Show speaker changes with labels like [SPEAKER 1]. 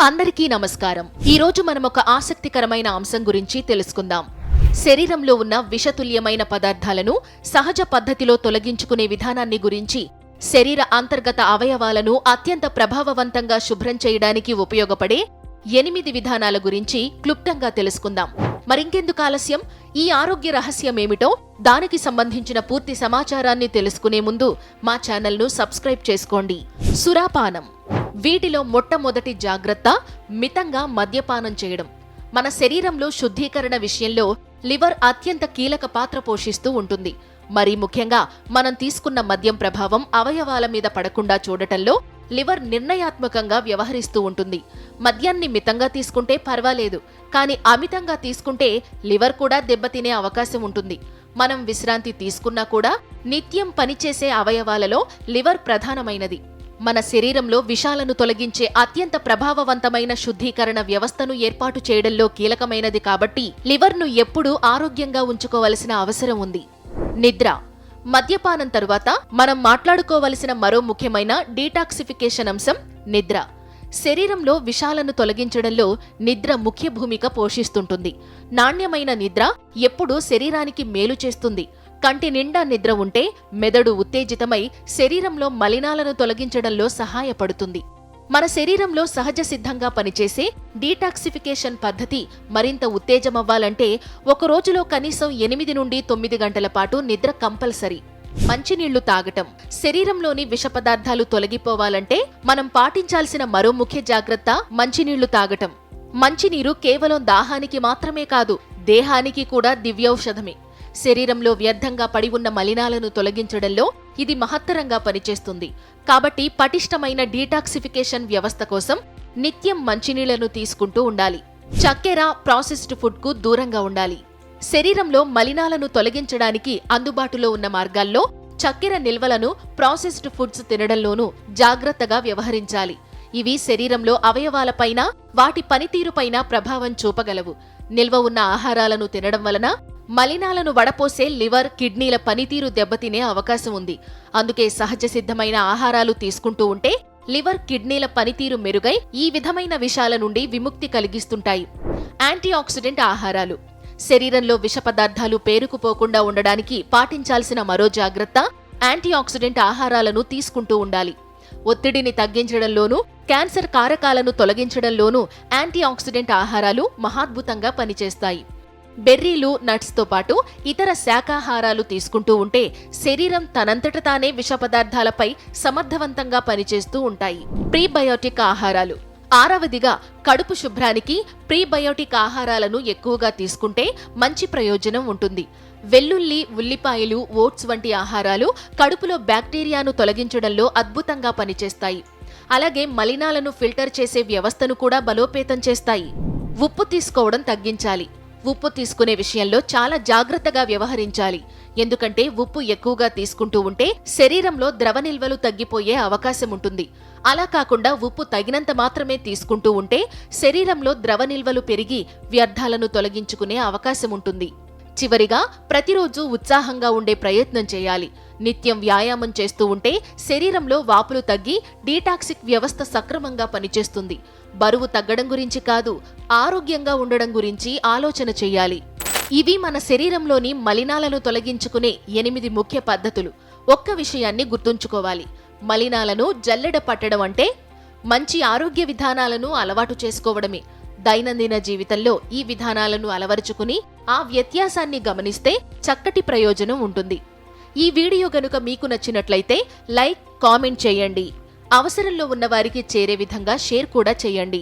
[SPEAKER 1] అందరికీ నమస్కారం. ఈ రోజు మనం ఒక ఆసక్తికరమైన అంశం గురించి తెలుసుకుందాం. శరీరంలో ఉన్న విషతుల్యమైన పదార్థాలను సహజ పద్ధతిలో తొలగించుకునే విధానాన్ని గురించి, శరీర అంతర్గత అవయవాలను అత్యంత ప్రభావవంతంగా శుభ్రం చేయడానికి ఉపయోగపడే 8 విధానాల గురించి క్లుప్తంగా తెలుసుకుందాం. మరింకెందుకు ఆలస్యం? ఈ ఆరోగ్య రహస్యమేమిటో, దానికి సంబంధించిన పూర్తి సమాచారాన్ని తెలుసుకునే ముందు మా ఛానల్ను సబ్స్క్రైబ్ చేసుకోండి. సురాపానం. వీటిలో మొట్టమొదటి జాగ్రత్త మితంగా మద్యపానం చేయడం. మన శరీరంలో శుద్ధీకరణ విషయంలో లివర్ అత్యంత కీలక పాత్ర పోషిస్తూ ఉంటుంది. మరీ ముఖ్యంగా మనం తీసుకున్న మద్యం ప్రభావం అవయవాల మీద పడకుండా చూడటంలో లివర్ నిర్ణయాత్మకంగా వ్యవహరిస్తూ ఉంటుంది. మద్యాన్ని మితంగా తీసుకుంటే పర్వాలేదు, కానీ అమితంగా తీసుకుంటే లివర్ కూడా దెబ్బతినే అవకాశం ఉంటుంది. మనం విశ్రాంతి తీసుకున్నా కూడా నిత్యం పనిచేసే అవయవాలలో లివర్ ప్రధానమైనది. మన శరీరంలో విషాలను తొలగించే అత్యంత ప్రభావవంతమైన శుద్ధీకరణ వ్యవస్థను ఏర్పాటు చేయడంలో కీలకమైనది కాబట్టి లివర్ను ఎప్పుడూ ఆరోగ్యంగా ఉంచుకోవలసిన అవసరం ఉంది. నిద్ర. మద్యపానం తరువాత మనం మాట్లాడుకోవలసిన మరో ముఖ్యమైన డీటాక్సిఫికేషన్ అంశం నిద్ర. శరీరంలో విషాలను తొలగించడంలో నిద్ర ముఖ్య భూమిక పోషిస్తుంటుంది. నాణ్యమైన నిద్ర ఎప్పుడూ శరీరానికి మేలు చేస్తుంది. కంటి నిండా నిద్ర ఉంటే మెదడు ఉత్తేజితమై శరీరంలో మలినాలను తొలగించడంలో సహాయపడుతుంది. మన శరీరంలో సహజ సిద్ధంగా పనిచేసే డీటాక్సిఫికేషన్ పద్ధతి మరింత ఉత్తేజమవ్వాలంటే ఒక రోజులో కనీసం 8 నుండి 9 గంటల పాటు నిద్ర కంపల్సరీ. మంచినీళ్లు తాగటం. శరీరంలోని విష పదార్థాలు తొలగిపోవాలంటే మనం పాటించాల్సిన మరో ముఖ్య జాగ్రత్త మంచినీళ్లు తాగటం. మంచినీరు కేవలం దాహానికి మాత్రమే కాదు, దేహానికి కూడా దివ్యౌషధమే. శరీరంలో వ్యర్థంగా పడి ఉన్న మలినాలను తొలగించడంలో ఇది మహత్తరంగా పనిచేస్తుంది. కాబట్టి పటిష్టమైన డీటాక్సిఫికేషన్ వ్యవస్థ కోసం నిత్యం మంచినీళ్లను తీసుకుంటూ ఉండాలి. చక్కెర, ప్రాసెస్డ్ ఫుడ్ కు దూరంగా ఉండాలి. శరీరంలో మలినాలను తొలగించడానికి అందుబాటులో ఉన్న మార్గాల్లో చక్కెర నిల్వలను ప్రాసెస్డ్ ఫుడ్స్ తినడంలోనూ జాగ్రత్తగా వ్యవహరించాలి. ఇవి శరీరంలో అవయవాలపైన, వాటి పనితీరుపైన ప్రభావం చూపగలవు. నిల్వ ఉన్న ఆహారాలను తినడం వలన మలినాలను వడపోసే లివర్, కిడ్నీల పనితీరు దెబ్బతినే అవకాశం ఉంది. అందుకే సహజ సిద్ధమైన ఆహారాలు తీసుకుంటూ ఉంటే లివర్, కిడ్నీల పనితీరు మెరుగై ఈ విధమైన విషాల నుండి విముక్తి కలిగిస్తుంటాయి. యాంటీఆక్సిడెంట్ ఆహారాలు. శరీరంలో విష పదార్థాలు పేరుకుపోకుండా ఉండడానికి పాటించాల్సిన మరో జాగ్రత్త యాంటీఆక్సిడెంట్ ఆహారాలను తీసుకుంటూ ఉండాలి. ఒత్తిడిని తగ్గించడంలోనూ, క్యాన్సర్ కారకాలను తొలగించడంలోనూ యాంటీఆక్సిడెంట్ ఆహారాలు మహాద్భుతంగా పనిచేస్తాయి. బెర్రీలు, నట్స్తో పాటు ఇతర శాకాహారాలు తీసుకుంటూ ఉంటే శరీరం తనంతట తానే విష పదార్థాలపై సమర్థవంతంగా పనిచేస్తూ ఉంటాయి. ప్రీబయోటిక్ ఆహారాలు. 6వదిగా కడుపు శుభ్రానికి ప్రీబయోటిక్ ఆహారాలను ఎక్కువగా తీసుకుంటే మంచి ప్రయోజనం ఉంటుంది. వెల్లుల్లి, ఉల్లిపాయలు, ఓట్స్ వంటి ఆహారాలు కడుపులో బ్యాక్టీరియాను తొలగించడంలో అద్భుతంగా పనిచేస్తాయి. అలాగే మలినాలను ఫిల్టర్ చేసే వ్యవస్థను కూడా బలోపేతం చేస్తాయి. ఉప్పు తీసుకోవడం తగ్గించాలి. ఉప్పు తీసుకునే విషయంలో చాలా జాగ్రత్తగా వ్యవహరించాలి. ఎందుకంటే ఉప్పు ఎక్కువగా తీసుకుంటూ ఉంటే శరీరంలో ద్రవ నిల్వలు తగ్గిపోయే అవకాశం ఉంటుంది. అలా కాకుండా ఉప్పు తగినంత మాత్రమే తీసుకుంటూ ఉంటే శరీరంలో ద్రవ నిల్వలు పెరిగి వ్యర్థాలను తొలగించుకునే అవకాశం ఉంటుంది. చివరిగా ప్రతిరోజు ఉత్సాహంగా ఉండే ప్రయత్నం చేయాలి. నిత్యం వ్యాయామం చేస్తూ ఉంటే శరీరంలో వాపులు తగ్గి డీటాక్సిక్ వ్యవస్థ సక్రమంగా పనిచేస్తుంది. బరువు తగ్గడం గురించి కాదు, ఆరోగ్యంగా ఉండడం గురించి ఆలోచన చెయ్యాలి. ఇవి మన శరీరంలోని మలినాలను తొలగించుకునే 8 ముఖ్య పద్ధతులు. ఒక్క విషయాన్ని గుర్తుంచుకోవాలి: మలినాలను జల్లెడ పట్టడం అంటే మంచి ఆరోగ్య విధానాలను అలవాటు చేసుకోవడమే. దైనందిన జీవితంలో ఈ విధానాలను అలవరుచుకుని ఆ వ్యత్యాసాన్ని గమనిస్తే చక్కటి ప్రయోజనం ఉంటుంది. ఈ వీడియో గనుక మీకు నచ్చినట్లయితే లైక్, కామెంట్ చేయండి. అవసరంలో ఉన్న వారికి చేరే విధంగా షేర్ కూడా చేయండి.